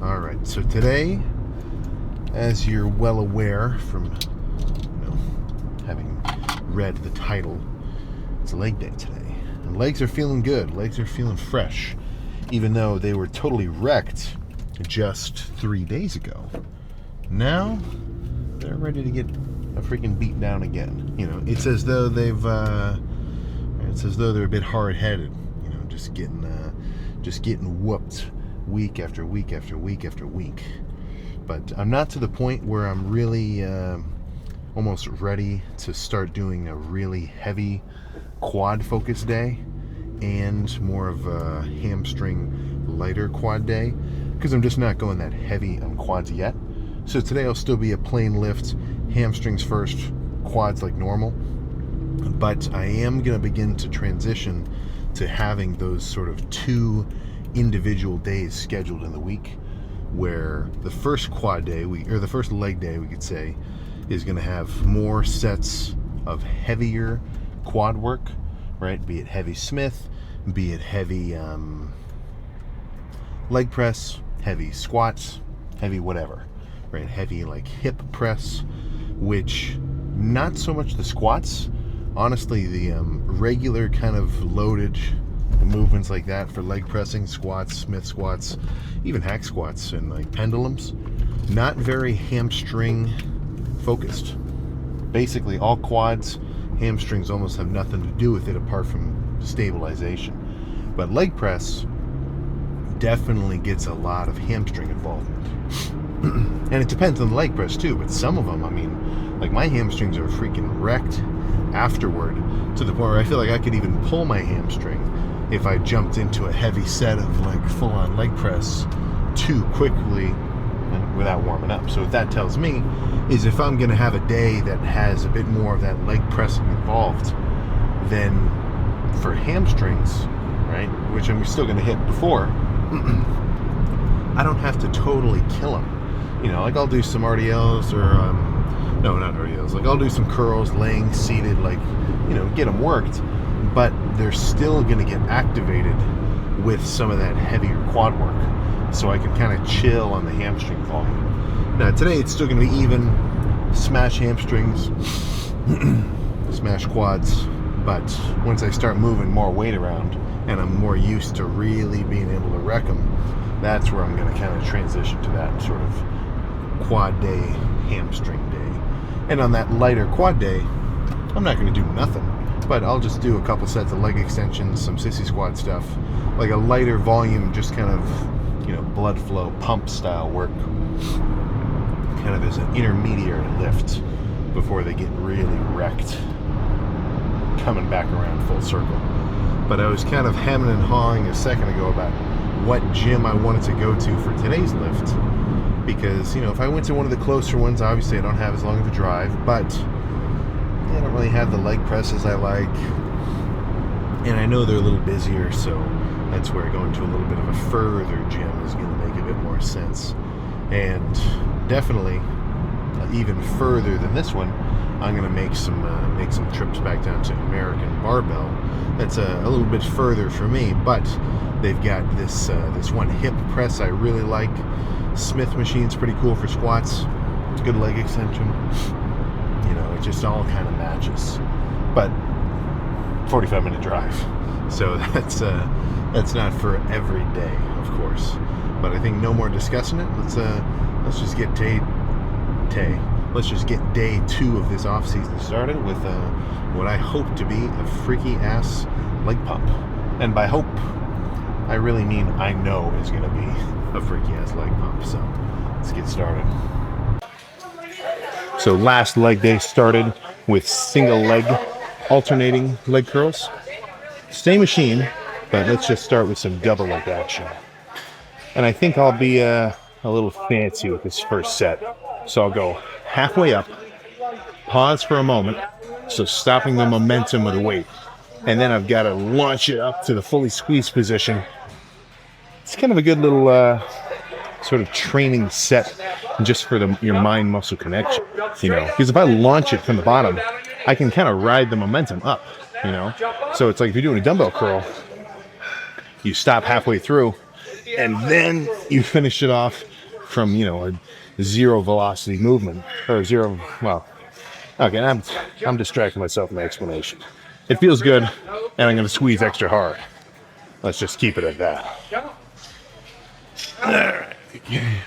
All right, so today, as you're well aware from having read the title, it's leg day today. And legs are feeling good. Legs are feeling fresh, even though they were totally wrecked just 3 days ago. Now, they're ready to get a freaking beat down again. It's as though they're a bit hard-headed. Just getting whooped week after week after week after week. But I'm not to the point where I'm really almost ready to start doing a really heavy quad focus day and more of a hamstring lighter quad day, because I'm just not going that heavy on quads yet. So today I'll still be a plain lift, hamstrings first, quads like normal. But I am going to begin to transition to having those sort of 2 individual days scheduled in the week, where the first quad day, or the first leg day, we could say, is going to have more sets of heavier quad work, right? Be it heavy Smith, be it heavy leg press, heavy squats, heavy whatever, right? Heavy like hip press, which not so much the squats. Honestly, the regular kind of loaded movements like that for leg pressing, squats, Smith squats, even hack squats and like pendulums, not very hamstring focused. Basically, all quads, hamstrings almost have nothing to do with it apart from stabilization. But leg press definitely gets a lot of hamstring involvement. And it depends on the leg press too, but some of them, like my hamstrings are freaking wrecked afterward, to the point where I feel like I could even pull my hamstring if I jumped into a heavy set of like full-on leg press too quickly without warming up. So what that tells me is if I'm going to have a day that has a bit more of that leg pressing involved, then for hamstrings, right, which I'm still going to hit before, I don't have to totally kill them. Like I'll do some RDLs or no, not RDLs. Like I'll do some curls, laying, seated, get them worked, but they're still going to get activated with some of that heavier quad work, so I can kind of chill on the hamstring volume. Now today it's still going to be even, smash hamstrings, smash quads, but once I start moving more weight around and I'm more used to really being able to wreck them, that's where I'm going to kind of transition to that sort of quad day, hamstring day. And on that lighter quad day, I'm not going to do nothing, but I'll just do a couple sets of leg extensions, some sissy squat stuff, like a lighter volume, just kind of, blood flow, pump style work, kind of as an intermediary lift before they get really wrecked, coming back around full circle. But I was kind of hemming and hawing a second ago about what gym I wanted to go to for today's lift, because if I went to one of the closer ones, obviously I don't have as long of a drive, but I don't really have the leg presses I like, and I know they're a little busier, so that's where going to a little bit of a further gym is going to make a bit more sense. And definitely even further than this one, I'm going to make some trips back down to American Barbell. That's a little bit further for me, but they've got this one hip press I really like. Smith machine's pretty cool for squats. It's a good leg extension. It just all kind of matches. But 45-minute drive, so that's not for every day, of course. But I think no more discussing it. Let's just get day 2 of this off season started with what I hope to be a freaky ass leg pump. And by hope, I really mean I know is going to be a freaky ass leg pump. So let's get started. So last leg day started with single leg alternating leg curls. Same machine, but let's just start with some double leg action. And I think I'll be a little fancy with this first set. So I'll go halfway up, pause for a moment, so stopping the momentum of the weight. And then I've got to launch it up to the fully squeezed position. It's kind of a good little sort of training set just for your mind-muscle connection, because if I launch it from the bottom, I can kind of ride the momentum up, So it's like if you're doing a dumbbell curl, you stop halfway through, and then you finish it off from, a zero velocity movement or zero. Well, okay, I'm distracting myself in my explanation. It feels good, and I'm going to squeeze extra hard. Let's just keep it at that. All right. Okay.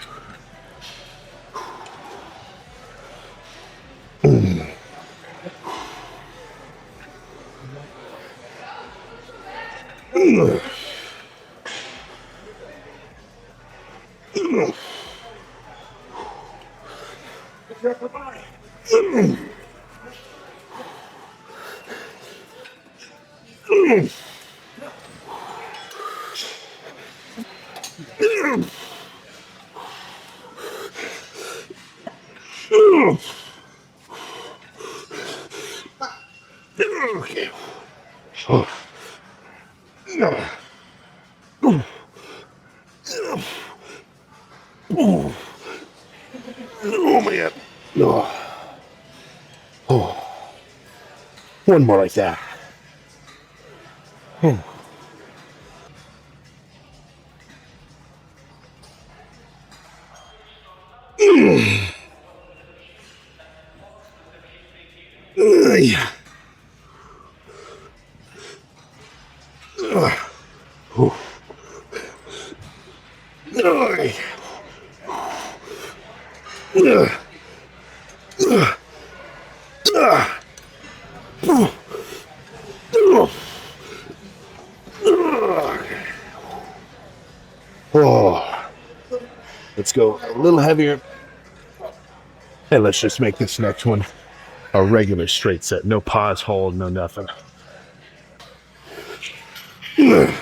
Oh. Oh man. Oh. Oh. One more like that. Oh. Yeah. Oh, let's go a little heavier. And let's just make this next one a regular straight set. No pause, hold, no nothing. Oh,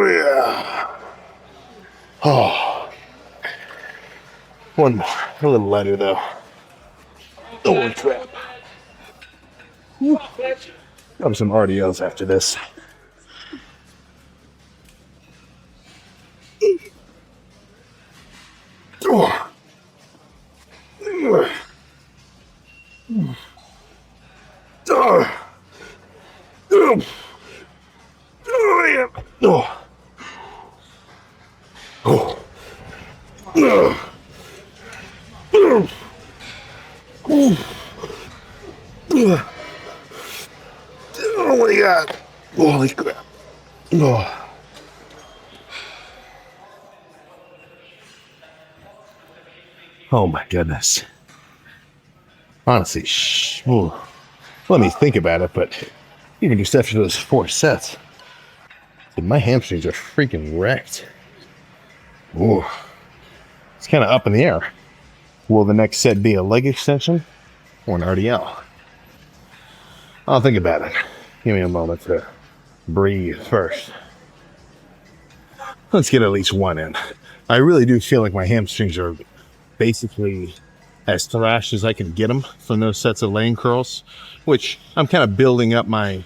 yeah. Oh. One more. A little lighter, though. Oh, crap. Have some RDLs after this. Oh. Oh. Oh, yeah. Oh. Oh. Oh. Oh my God. Holy crap. Oh. Oh my goodness. Honestly, let me think about it, but even just after those 4 sets, my hamstrings are freaking wrecked. Ooh. It's kind of up in the air. Will the next set be a leg extension or an RDL? I'll think about it. Give me a moment to breathe first. Let's get at least one in. I really do feel like my hamstrings are basically as thrashed as I can get them from those sets of lane curls, which I'm kind of building up my,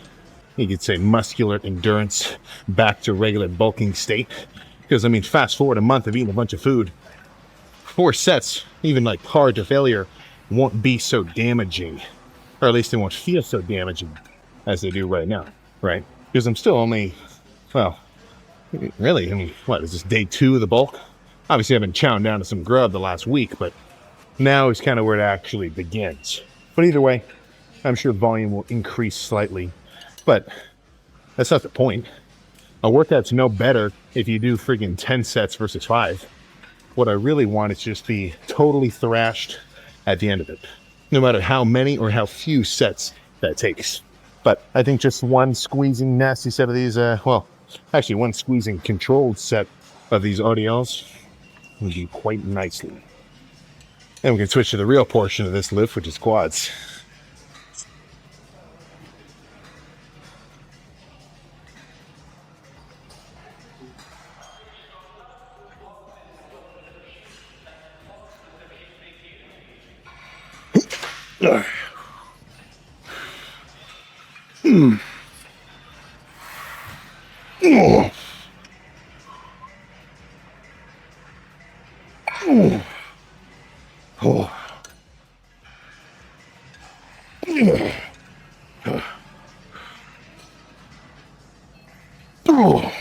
you could say, muscular endurance back to regular bulking state. Because, I mean, fast forward a month of eating a bunch of food, 4 sets, even like hard to failure, won't be so damaging, or at least they won't feel so damaging as they do right now, right? Because I'm still only, well, really, I mean, what, is this day 2 of the bulk? Obviously, I've been chowing down to some grub the last week, but now is kind of where it actually begins. But either way, I'm sure volume will increase slightly, but that's not the point. A workout's no better if you do freaking 10 sets versus 5. What I really want is just be totally thrashed at the end of it, no matter how many or how few sets that takes. But I think just one squeezing nasty set of these, actually one squeezing controlled set of these RDLs would be quite nicely. And we can switch to the real portion of this lift, which is quads. Oh,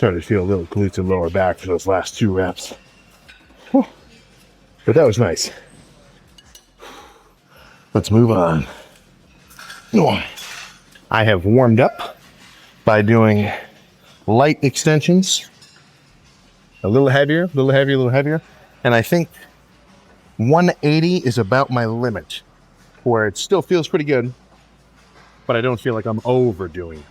started to feel a little glutes and lower back for those last 2 reps. Whew. But that was nice. Let's move on. I have warmed up by doing light extensions. A little heavier, a little heavier, a little heavier. And I think 180 is about my limit, where it still feels pretty good, but I don't feel like I'm overdoing it,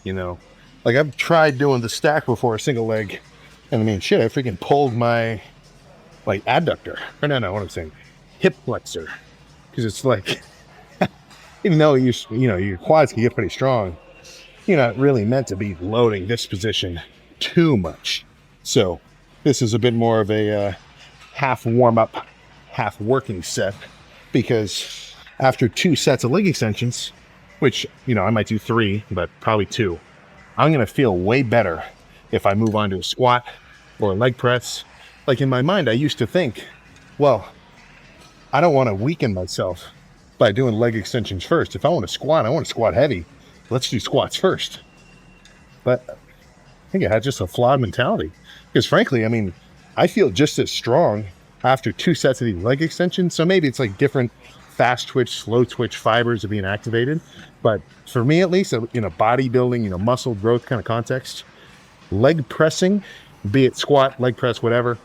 you know? Like I've tried doing the stack before, a single leg, and I mean, shit, I freaking pulled my, like, adductor. Or no, what I'm saying, hip flexor. Because it's like, even though your quads can get pretty strong, you're not really meant to be loading this position too much. So this is a bit more of a half warm-up, half working set, because after 2 sets of leg extensions, which, I might do 3, but probably 2, I'm going to feel way better if I move on to a squat or a leg press. Like in my mind, I used to think, well, I don't want to weaken myself by doing leg extensions first. If I want to squat heavy. Let's do squats first. But I think I had just a flawed mentality. Because frankly, I feel just as strong after 2 sets of these leg extensions. So maybe it's like different fast twitch, slow twitch fibers are being activated. But for me, at least, in a bodybuilding, muscle growth kind of context, leg pressing, be it squat, leg press, whatever,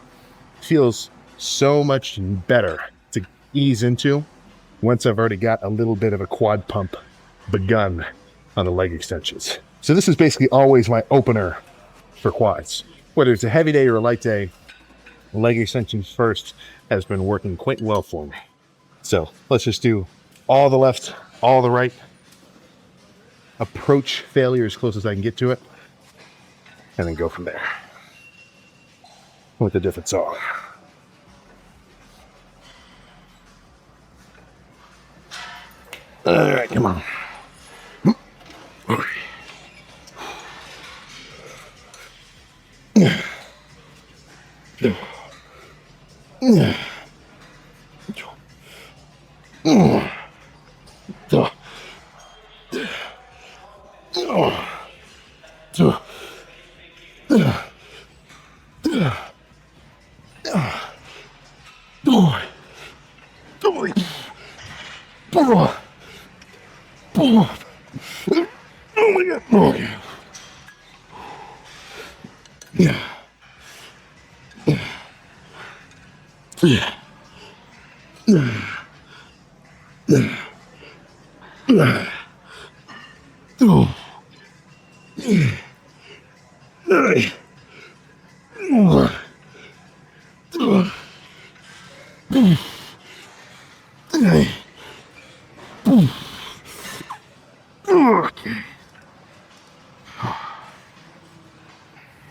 feels so much better to ease into once I've already got a little bit of a quad pump begun on the leg extensions. So this is basically always my opener for quads. Whether it's a heavy day or a light day, leg extensions first has been working quite well for me. So let's just do all the left, all the right, approach failure as close as I can get to it, and then go from there with a different song. All right, come on.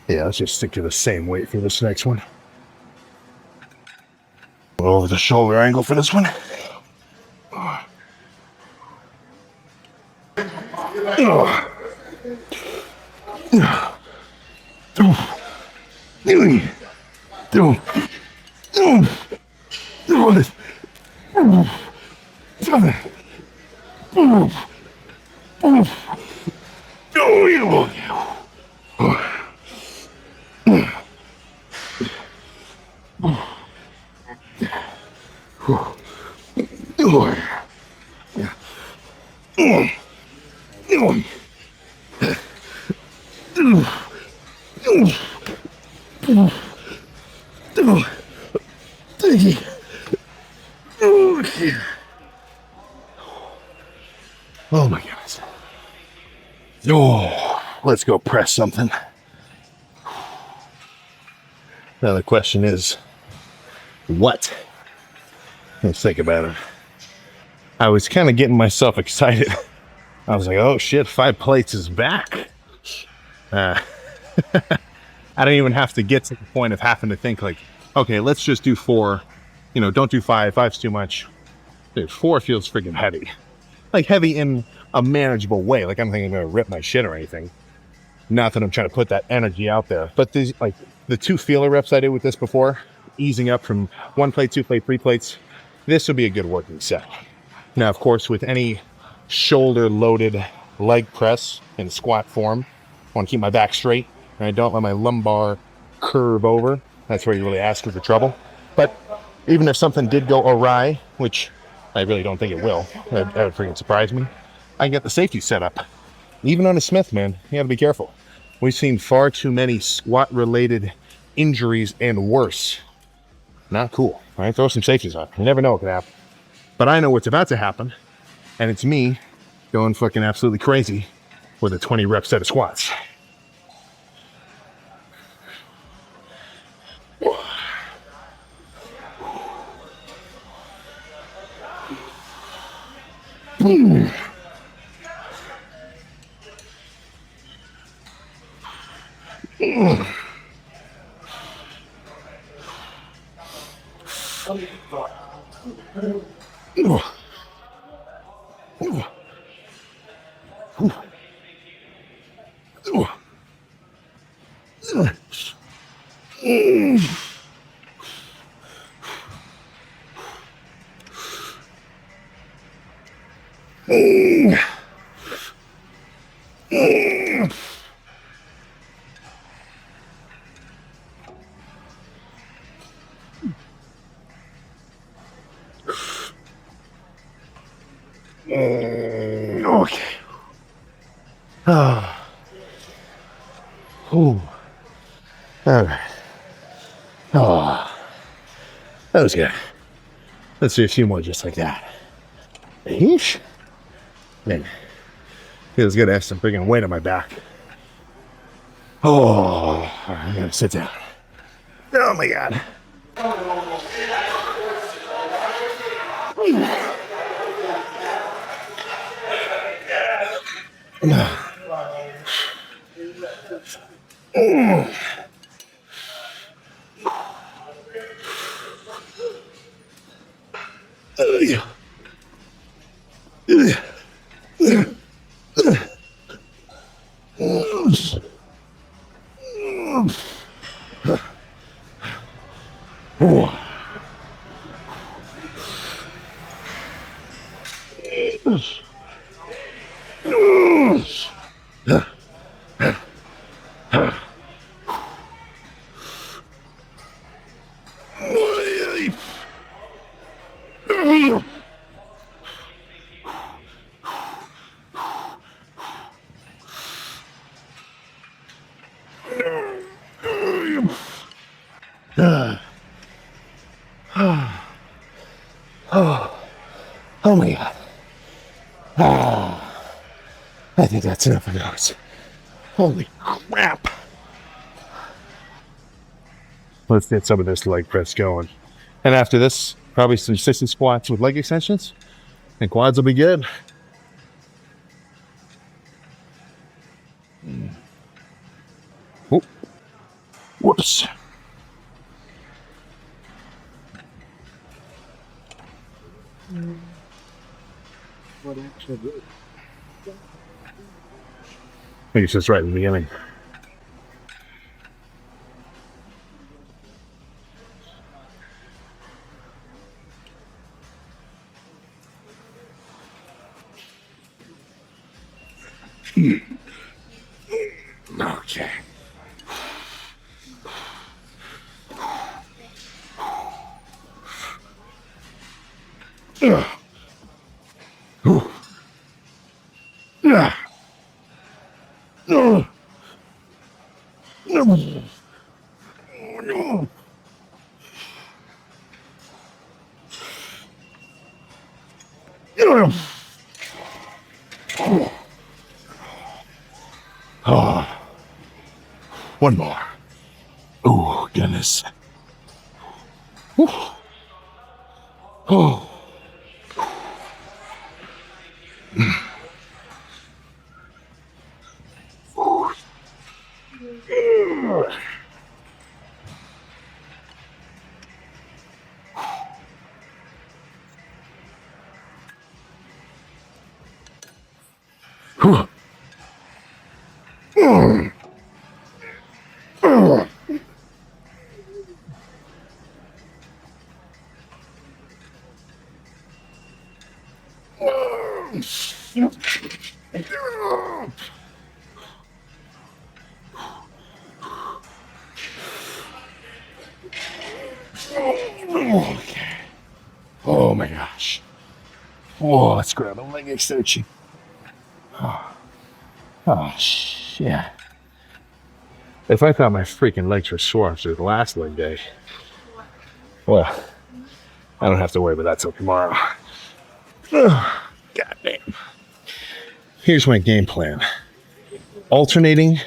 Yeah, let's just stick to the same weight for this next one. Over the shoulder angle for this one. Oh my goodness. Let's go press something. Now the question is, what? Let's think about it. I was kind of getting myself excited I was like, oh shit, 5 plates is back. Uh, I don't even have to get to the point of having to think like, okay, let's just do 4. Don't do 5. 5's too much. Dude, 4 feels freaking heavy. Like heavy in a manageable way. Like I'm thinking I'm gonna rip my shit or anything. Not that I'm trying to put that energy out there. But these, like the 2 feeler reps I did with this before, easing up from 1 plate, 2 plate, 3 plates, this would be a good working set. Now, of course, with any shoulder loaded leg press in squat form, I want to keep my back straight and I don't let my lumbar curve over. That's where you really ask for trouble. But even if something did go awry, which I really don't think it will, that would freaking surprise me, I can get the safety set up. Even on a Smith, man, you gotta be careful. We've seen far too many squat-related injuries and worse. Not cool, right? Throw some safeties on. You never know what can happen. But I know what's about to happen, and it's me going fucking absolutely crazy with a 20 rep set of squats. Okay. Oh. Ooh. All right. Oh. That was good. Let's do a few more just like that. Yeesh. Man. Feels good to have some freaking weight on my back. Oh. All right, I'm gonna sit down. Oh my God. Oh my God. I think that's enough of those. Holy crap. Let's get some of this leg press going. And after this, probably some sissy squats with leg extensions. And quads will be good. Oh. Whoops. What actually did? I think it's just right in the beginning. Okay. Oh, one more. Oh, goodness. Oh. Okay. Oh my gosh. Whoa, let's grab a leg extension. Oh shit. If I thought my freaking legs were sore after the last leg day, well, I don't have to worry about that till tomorrow. God damn. Here's my game plan. Alternating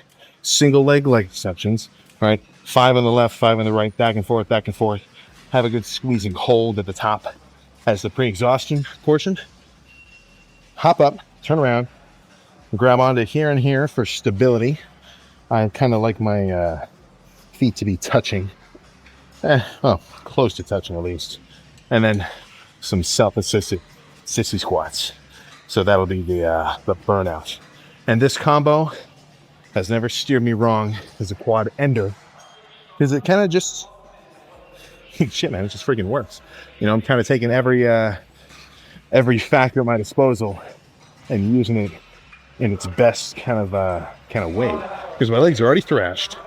single leg extensions, right? 5 on the left, 5 on the right, back and forth, back and forth. Have a good squeezing hold at the top as the pre-exhaustion portion. Hop up, turn around, grab onto here and here for stability. I kind of like my feet to be touching. Well, close to touching at least. And then some self-assisted sissy squats. So that'll be the burnout. And this combo has never steered me wrong as a quad ender, because it kind of just, shit man, it just freaking works. You know, I'm kind of taking every factor at my disposal and using it in its best kind of way, because my legs are already thrashed.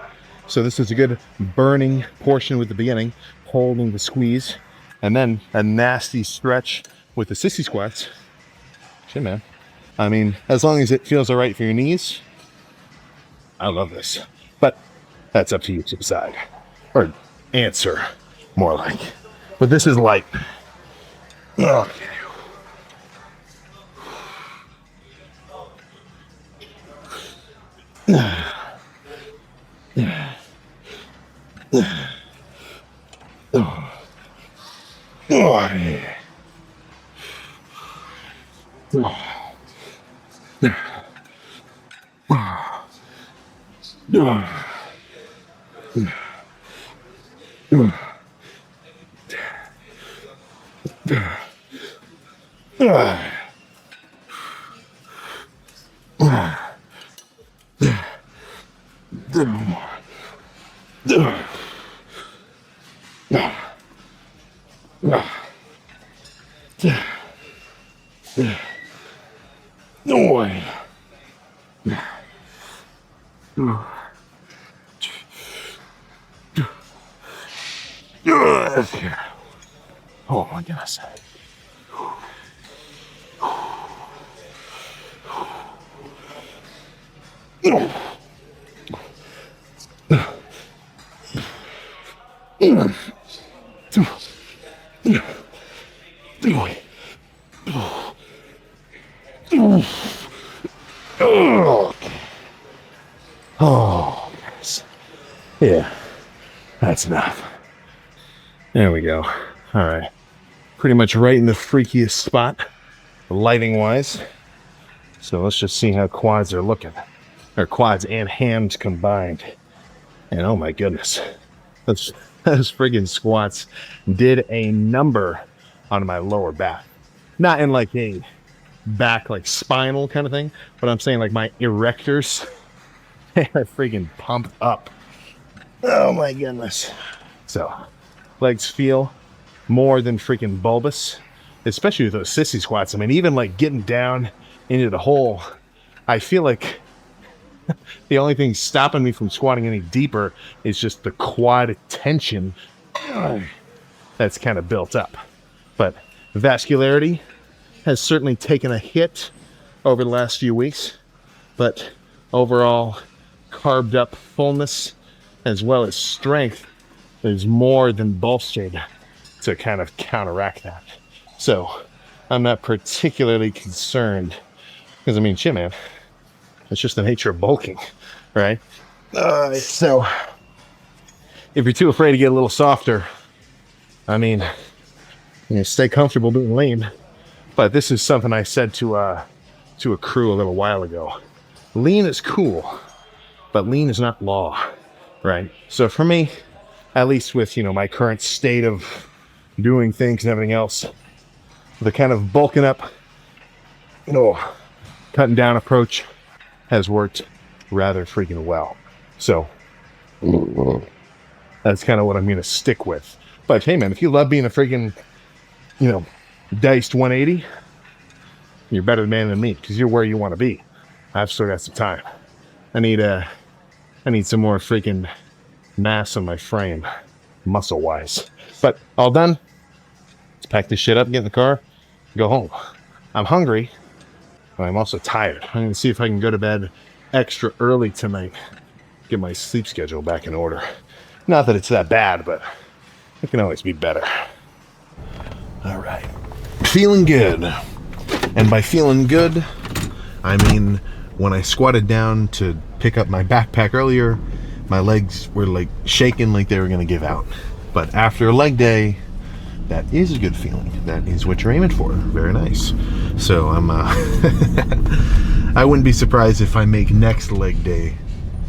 So this is a good burning portion with the beginning, holding the squeeze, and then a nasty stretch with the sissy squats. Shit man, I mean, as long as it feels all right for your knees, I love this. But that's up to you to decide, or answer more like. But this is light. Okay. Oh my goodness. Oh, yes. Yeah, that's enough. There we go. All right. Pretty much right in the freakiest spot, lighting wise. So let's just see how quads are looking. Or quads and hams combined. And oh my goodness. Those friggin' squats did a number on my lower back. Not in like a back, like spinal kind of thing, but I'm saying like my erectors, they are friggin' pumped up. Oh my goodness. So legs feel more than freaking bulbous, especially with those sissy squats. I mean, even like getting down into the hole, I feel like the only thing stopping me from squatting any deeper is just the quad tension that's kind of built up. But vascularity has certainly taken a hit over the last few weeks, but overall carved up fullness as well as strength is more than bolstered to kind of counteract that. So I'm not particularly concerned, because I mean, shit man, it's just the nature of bulking, right? So if you're too afraid to get a little softer, I mean, you know, stay comfortable doing lean. But this is something I said to a crew a little while ago. Lean is cool, but lean is not law. right? So for me, at least with, my current state of doing things and everything else, the kind of bulking up, cutting down approach has worked rather freaking well. So that's kind of what I'm going to stick with. But hey, man, if you love being a freaking, diced 180, you're better man than me because you're where you want to be. I've still got some time. I need some more freaking mass on my frame, muscle wise. But all done. Let's pack this shit up, get in the car, go home. I'm hungry, but I'm also tired. I'm going to see if I can go to bed extra early tonight, get my sleep schedule back in order. Not that it's that bad, but it can always be better. All right. Feeling good. And by feeling good, I mean when I squatted down to pick up my backpack earlier, my legs were like shaking like they were going to give out. But after a leg day, that is a good feeling. That is what you're aiming for. Very nice. So I'm I wouldn't be surprised if I make next leg day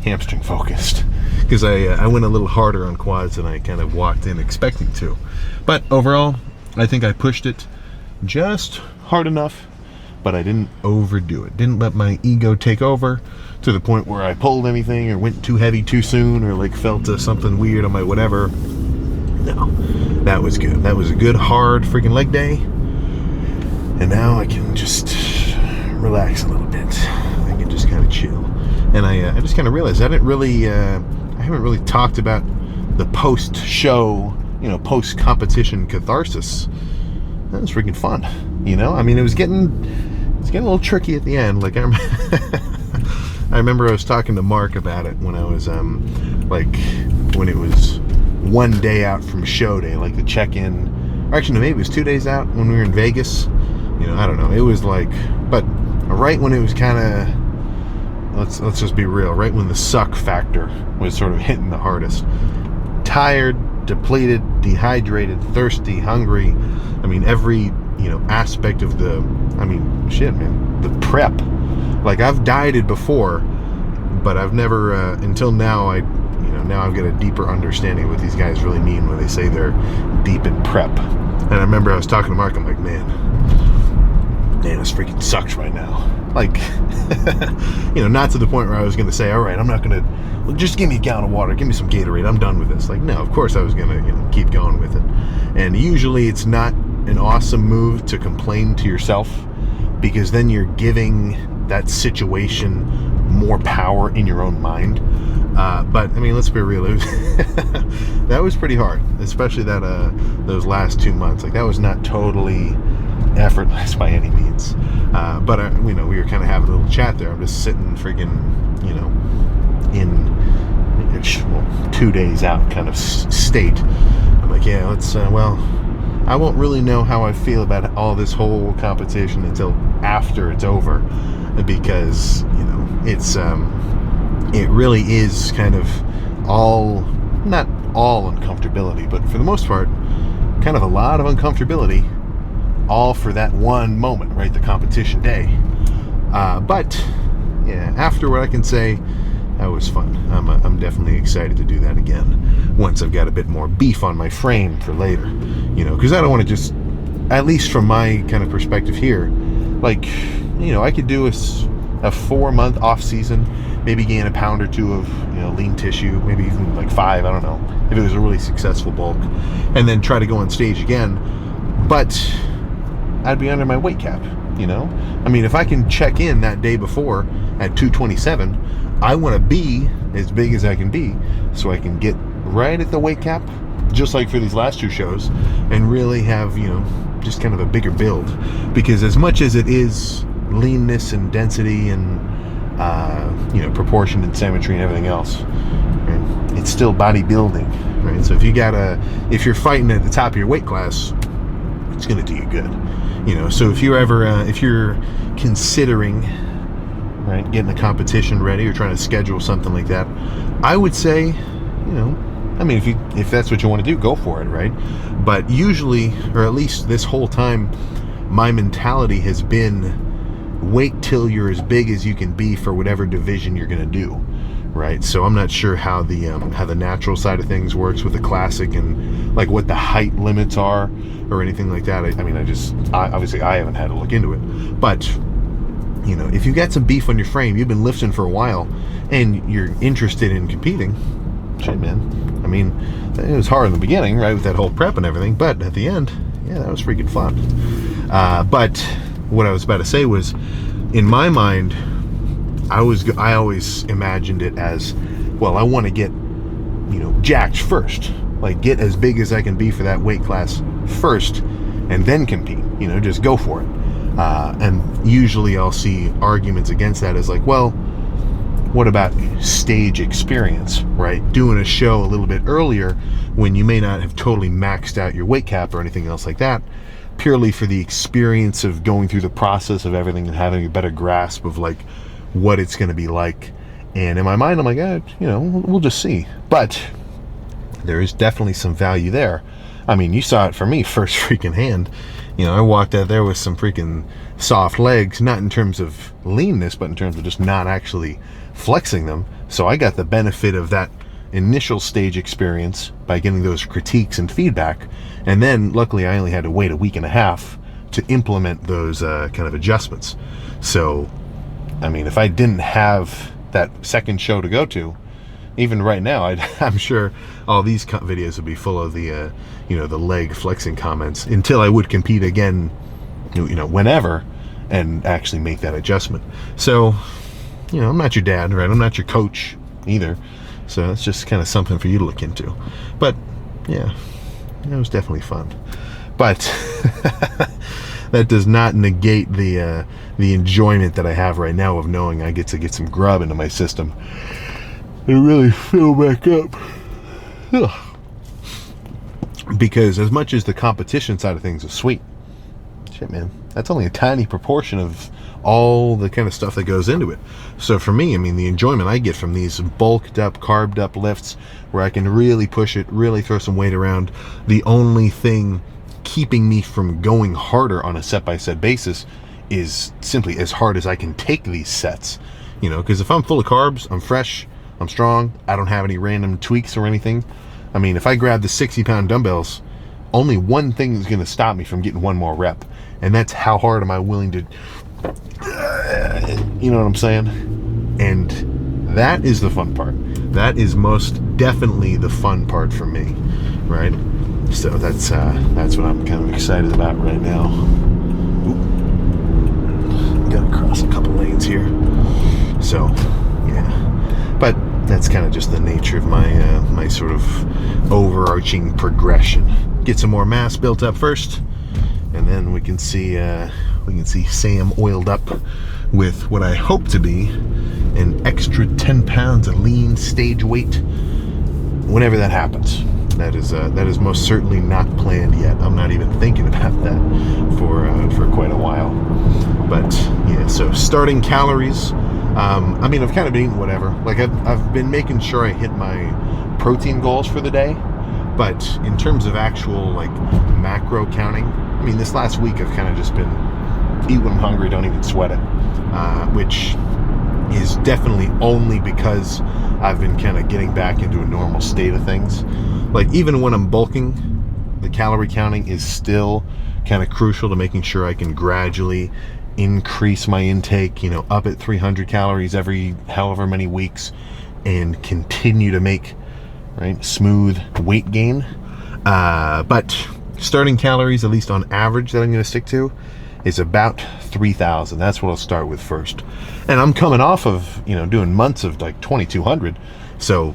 hamstring focused, because I went a little harder on quads than I kind of walked in expecting to. But overall, I think I pushed it just hard enough, but I didn't overdo it. Didn't let my ego take over to the point where I pulled anything or went too heavy too soon or like felt something weird on my whatever. No, that was good. That was a good hard freaking leg day. And now I can just relax a little bit. I can just kind of chill. And I just kind of realized I haven't really talked about the post-show, post-competition catharsis. That was freaking fun, I mean, it was getting a little tricky at the end. Like I remember I was talking to Mark about it when I was when it was one day out from show day, like the check-in. Or actually, no, maybe it was 2 days out when we were in Vegas. I don't know. It was like, but right when it was kind of, let's just be real, right when the suck factor was sort of hitting the hardest. Tired, depleted, dehydrated, thirsty, hungry. I mean, every, aspect of the prep. Like, I've dieted before, but I've never, until now, now I've got a deeper understanding of what these guys really mean when they say they're deep in prep. And I remember I was talking to Mark, I'm like, man, this freaking sucks right now. Like, not to the point where I was going to say, all right, I'm not going to, just give me a gallon of water, give me some Gatorade, I'm done with this. Like, no, of course I was going to, keep going with it. And usually it's not an awesome move to complain to yourself, because then you're giving that situation more power in your own mind. But I mean, let's be real, that was pretty hard, especially those last 2 months. Like, that was not totally effortless by any means. But we were kind of having a little chat there. I'm just sitting freaking, in 2 days out kind of state. I'm like, yeah, let's, I won't really know how I feel about all this whole competition until after it's over, because, it's, it really is kind of not all uncomfortability, but for the most part, kind of a lot of uncomfortability, all for that one moment, right? The competition day. But yeah, afterward I can say that was fun. I'm definitely excited to do that again once I've got a bit more beef on my frame for later, because I don't want to just, at least from my kind of perspective here, like, I could do a 4-month off season, maybe gain a pound or two of lean tissue, maybe even like 5, I don't know, if it was a really successful bulk, and then try to go on stage again. But I'd be under my weight cap, I mean, if I can check in that day before at 227, I want to be as big as I can be, so I can get right at the weight cap, just like for these last 2 shows, and really have, just kind of a bigger build. Because as much as it is leanness and density and proportion and symmetry and everything else, right, it's still bodybuilding, right? So if you're fighting at the top of your weight class, it's going to do you good, so if you're considering, right, getting a competition ready or trying to schedule something like that, I would say, I mean, if that's what you want to do, go for it, right? But usually, or at least this whole time, my mentality has been wait till you're as big as you can be for whatever division you're going to do, right? So I'm not sure how the natural side of things works with the classic, and like what the height limits are or anything like that. I mean, obviously I haven't had to look into it, but you know, if you got some beef on your frame, you've been lifting for a while, and you're interested in competing, shit, man. I mean, it was hard in the beginning, right, with that whole prep and everything, but at the end, yeah, that was freaking fun. But what I was about to say was, in my mind, I always imagined it as, well, I want to get, you know, jacked first, like get as big as I can be for that weight class first, and then compete, you know, just go for it. And usually I'll see arguments against that as like, well, what about stage experience, right? Doing a show a little bit earlier when you may not have totally maxed out your weight cap or anything else like that, purely for the experience of going through the process of everything and having a better grasp of like what it's going to be like. And in my mind, I'm like, you know, we'll just see. But there is definitely some value there. I mean, you saw it for me first freaking hand. You know, I walked out there with some freaking soft legs, not in terms of leanness, but in terms of just not actually flexing them. So I got the benefit of that initial stage experience by getting those critiques and feedback. And then luckily I only had to wait a week and a half to implement those kind of adjustments. So, I mean, if I didn't have that second show to go to, even right now, I'm sure all these videos would be full of the, you know, the leg flexing comments until I would compete again, you know, whenever, and actually make that adjustment. So, you know, I'm not your dad, right? I'm not your coach either. So it's just kind of something for you to look into. But yeah, it was definitely fun. But that does not negate the enjoyment that I have right now of knowing I get to get some grub into my system and really fill back up. Ugh. Because as much as the competition side of things is sweet, shit, man, that's only a tiny proportion of all the kind of stuff that goes into it. So for me, I mean, the enjoyment I get from these bulked up, carbed up lifts where I can really push it, really throw some weight around, the only thing keeping me from going harder on a set-by-set basis is simply as hard as I can take these sets. You know, because if I'm full of carbs, I'm fresh, I'm strong, I don't have any random tweaks or anything. I mean, if I grab the 60-pound dumbbells, only one thing is going to stop me from getting one more rep, and that's how hard am I willing to, you know what I'm saying? And that is the fun part. That is most definitely the fun part for me, right? So that's what I'm kind of excited about right now. Got to cross a couple lanes here. So, yeah. But that's kind of just the nature of my my sort of overarching progression. Get some more mass built up first, and then we can see Sam oiled up with what I hope to be an extra 10 pounds of lean stage weight whenever that happens. That is most certainly not planned yet. I'm not even thinking about that for quite a while. But yeah, so starting calories. I mean, I've kind of been eating whatever. Like I've been making sure I hit my protein goals for the day. But in terms of actual like macro counting, I mean, this last week I've kind of just been eat when I'm hungry, don't even sweat it, which is definitely only because I've been kind of getting back into a normal state of things. Like even when I'm bulking, the calorie counting is still kind of crucial to making sure I can gradually increase my intake, you know, up at 300 calories every however many weeks, and continue to make smooth weight gain. But starting calories, at least on average, that I'm going to stick to is about 3,000. That's what I'll start with first. And I'm coming off of, you know, doing months of like 2,200. So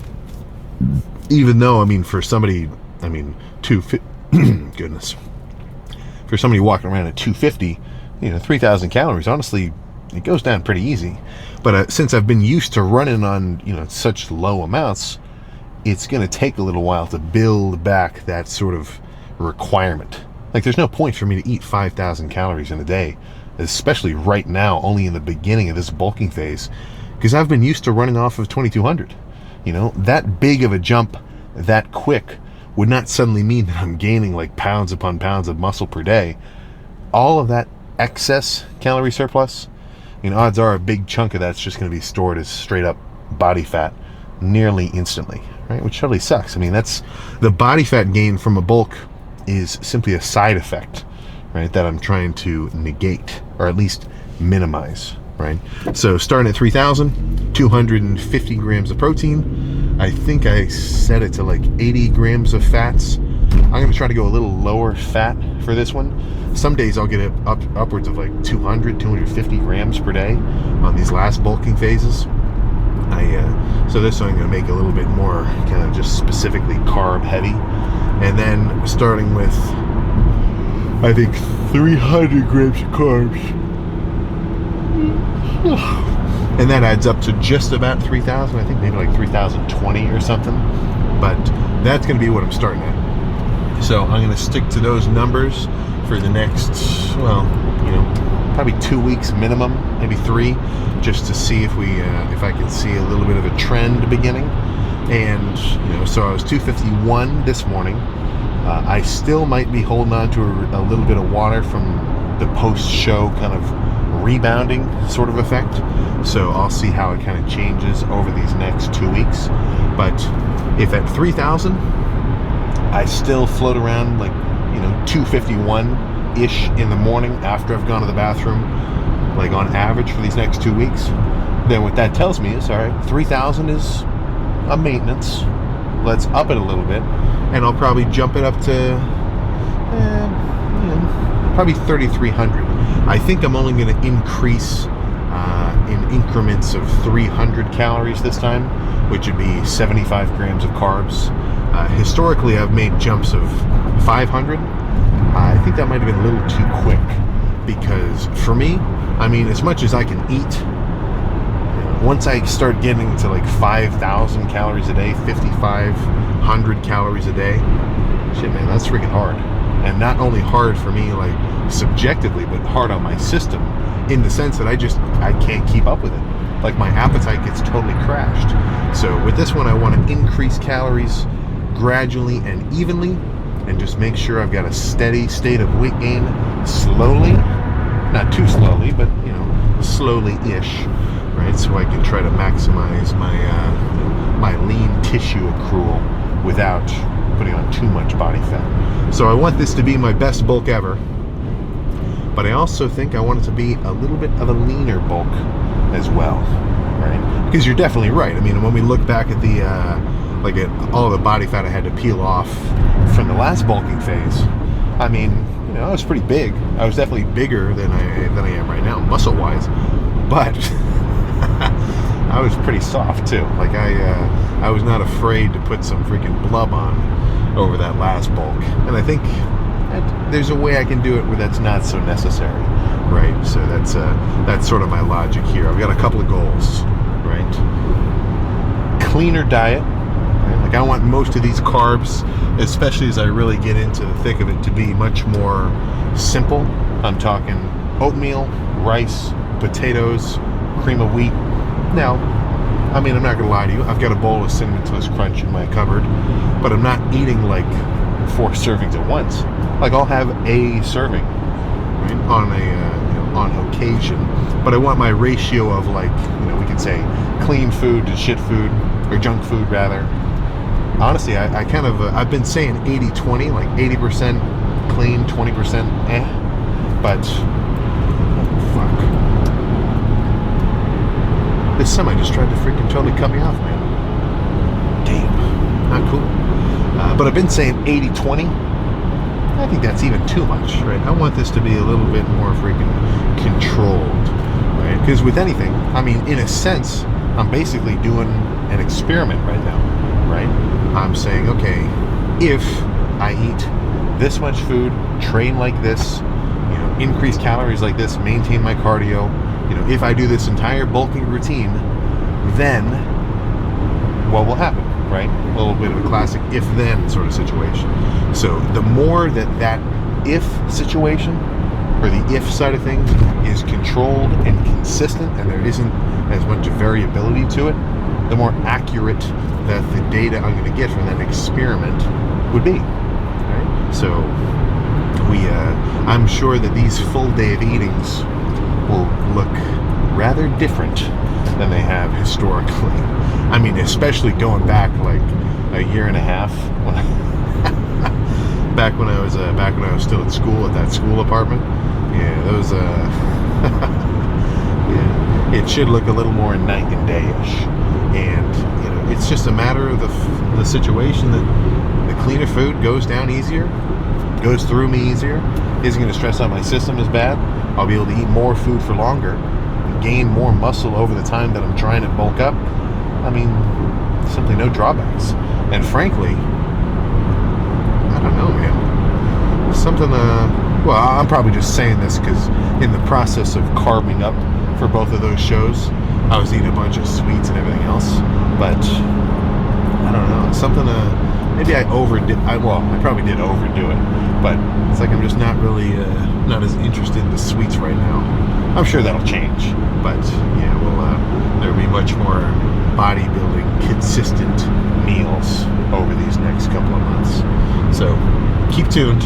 even though, I mean, for somebody, I mean, goodness, for somebody walking around at 250, you know, 3,000 calories, honestly, it goes down pretty easy. But since I've been used to running on, you know, such low amounts, it's going to take a little while to build back that sort of requirement. Like, there's no point for me to eat 5,000 calories in a day, especially right now, only in the beginning of this bulking phase, because I've been used to running off of 2,200. You know, that big of a jump that quick would not suddenly mean that I'm gaining like pounds upon pounds of muscle per day. All of that excess calorie surplus mean, odds are a big chunk of that's just going to be stored as straight up body fat nearly instantly, right? Which totally sucks. I mean, that's the body fat gain from a bulk is simply a side effect, right? That I'm trying to negate, or at least minimize, right? So starting at 3,000, 250 grams of protein. I think I set it to like 80 grams of fats. I'm going to try to go a little lower fat for this one. Some days I'll get it upwards of like 200, 250 grams per day on these last bulking phases. So this one I'm going to make a little bit more kind of just specifically carb heavy. And then starting with, I think, 300 grams of carbs. And that adds up to just about 3,000. I think maybe like 3,020 or something. But that's going to be what I'm starting at. So I'm going to stick to those numbers for the next, well, you know, probably 2 weeks minimum, maybe 3, just to see if I can see a little bit of a trend beginning. And you know, so I was 251 this morning. I still might be holding on to a little bit of water from the post-show kind of rebounding sort of effect. So I'll see how it kind of changes over these next 2 weeks. But if at 3,000, I still float around like, you know, 251-ish in the morning after I've gone to the bathroom, like on average for these next 2 weeks, then what that tells me is, all right, 3,000 is a maintenance. Let's up it a little bit, and I'll probably jump it up to you know, probably 3,300. I think I'm only going to increase in increments of 300 calories this time, which would be 75 grams of carbs. Historically, I've made jumps of 500. I think that might have been a little too quick, because for me, I mean, as much as I can eat, once I start getting to like 5,000 calories a day, 5,500 calories a day, shit, man, that's freaking hard. And not only hard for me, like subjectively, but hard on my system, in the sense that I can't keep up with it. Like my appetite gets totally crashed. So with this one, I want to increase calories gradually and evenly, and just make sure I've got a steady state of weight gain slowly, not too slowly, but you know, slowly-ish, right? So I can try to maximize my lean tissue accrual without putting on too much body fat. So I want this to be my best bulk ever, but I also think I want it to be a little bit of a leaner bulk as well, right? Because you're definitely right. I mean, when we look back at the like at all the body fat I had to peel off from the last bulking phase, I mean, you know, I was pretty big. I was definitely bigger than I am right now, muscle-wise, but I was pretty soft too. Like I was not afraid to put some freaking blub on over that last bulk, and I think there's a way I can do it where that's not so necessary, right? So that's sort of my logic here. I've got a couple of goals, right? Cleaner diet, right? Like I want most of these carbs, especially as I really get into the thick of it, to be much more simple. I'm talking oatmeal, rice, potatoes, cream of wheat. Now, I mean, I'm not gonna lie to you, I've got a bowl of Cinnamon Toast Crunch in my cupboard, but I'm not eating like 4 servings at once. Like I'll have a serving, right, on occasion, but I want my ratio of, like, you know, we could say clean food to shit food, or junk food rather. Honestly, I kind of I've been saying 80-20, like 80% clean, 20% but fuck, this semi just tried to freaking totally cut me off, man. Damn, not cool. But I've been saying 80-20. I think that's even too much, right? I want this to be a little bit more freaking controlled, right? Because with anything, I mean, in a sense, I'm basically doing an experiment right now, right? I'm saying, okay, if I eat this much food, train like this, you know, increase calories like this, maintain my cardio, you know, if I do this entire bulking routine, then what will happen? Right? A little bit of a classic if-then sort of situation. So the more that if situation, or the if side of things, is controlled and consistent, and there isn't as much variability to it, the more accurate that the data I'm going to get from that experiment would be. Right? So I'm sure that these full day of eatings will look rather different than they have historically. I mean, especially going back like a year and a half when back when I was still at school, at that school apartment. Yeah, those yeah, it should look a little more night and day-ish. And you know, it's just a matter of the situation that the cleaner food goes down easier, goes through me easier, isn't going to stress out my system as bad. I'll be able to eat more food for longer and gain more muscle over the time that I'm trying to bulk up. I mean, simply no drawbacks. And frankly, I don't know, man. Something, well, I'm probably just saying this because in the process of carbing up for both of those shows, I was eating a bunch of sweets and everything else. But, I don't know, something, maybe I overdid, I probably did overdo it. But it's like I'm just not really, not as interested in the sweets right now. I'm sure that'll change. But, yeah, well, there'll be much more bodybuilding consistent meals over these next couple of months. So, keep tuned.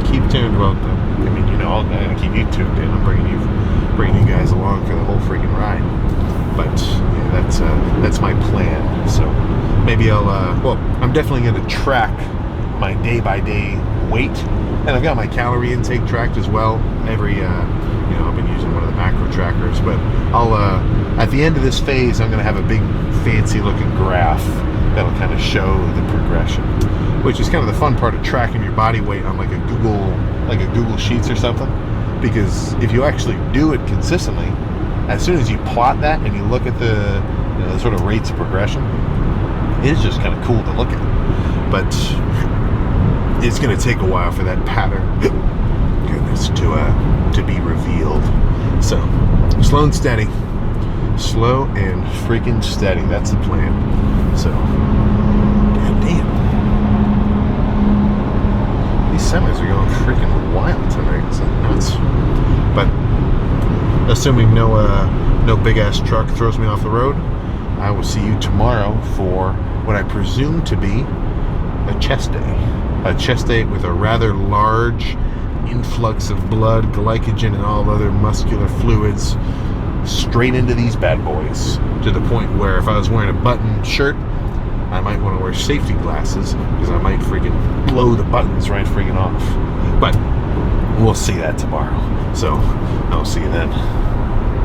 Keep tuned. Well, I mean, you know, I'm gonna keep you tuned in. I'm bringing you guys along for the whole freaking ride. But yeah, that's my plan. So maybe I'll. Well, I'm definitely gonna track my day-by-day weight, and I've got my calorie intake tracked as well. Every, you know, I've been using one of the macro trackers, but I'll. At the end of this phase, I'm gonna have a big, fancy-looking graph that'll kind of show the progression, which is kind of the fun part of tracking your body weight on like a Google Sheets or something. Because if you actually do it consistently, as soon as you plot that and you look at the, you know, the sort of rates of progression, it's just kind of cool to look at. But it's going to take a while for that pattern, goodness, to be revealed. So slow and steady. Slow and freaking steady. That's the plan. So, god damn. These semis are going freaking wild tonight. It's nuts. But assuming no big ass truck throws me off the road, I will see you tomorrow for what I presume to be a chest day. A chest day with a rather large influx of blood, glycogen, and all other muscular fluids straight into these bad boys, to the point where if I was wearing a button shirt, I might want to wear safety glasses because I might freaking blow the buttons right freaking off. But we'll see that tomorrow. So I'll see you then.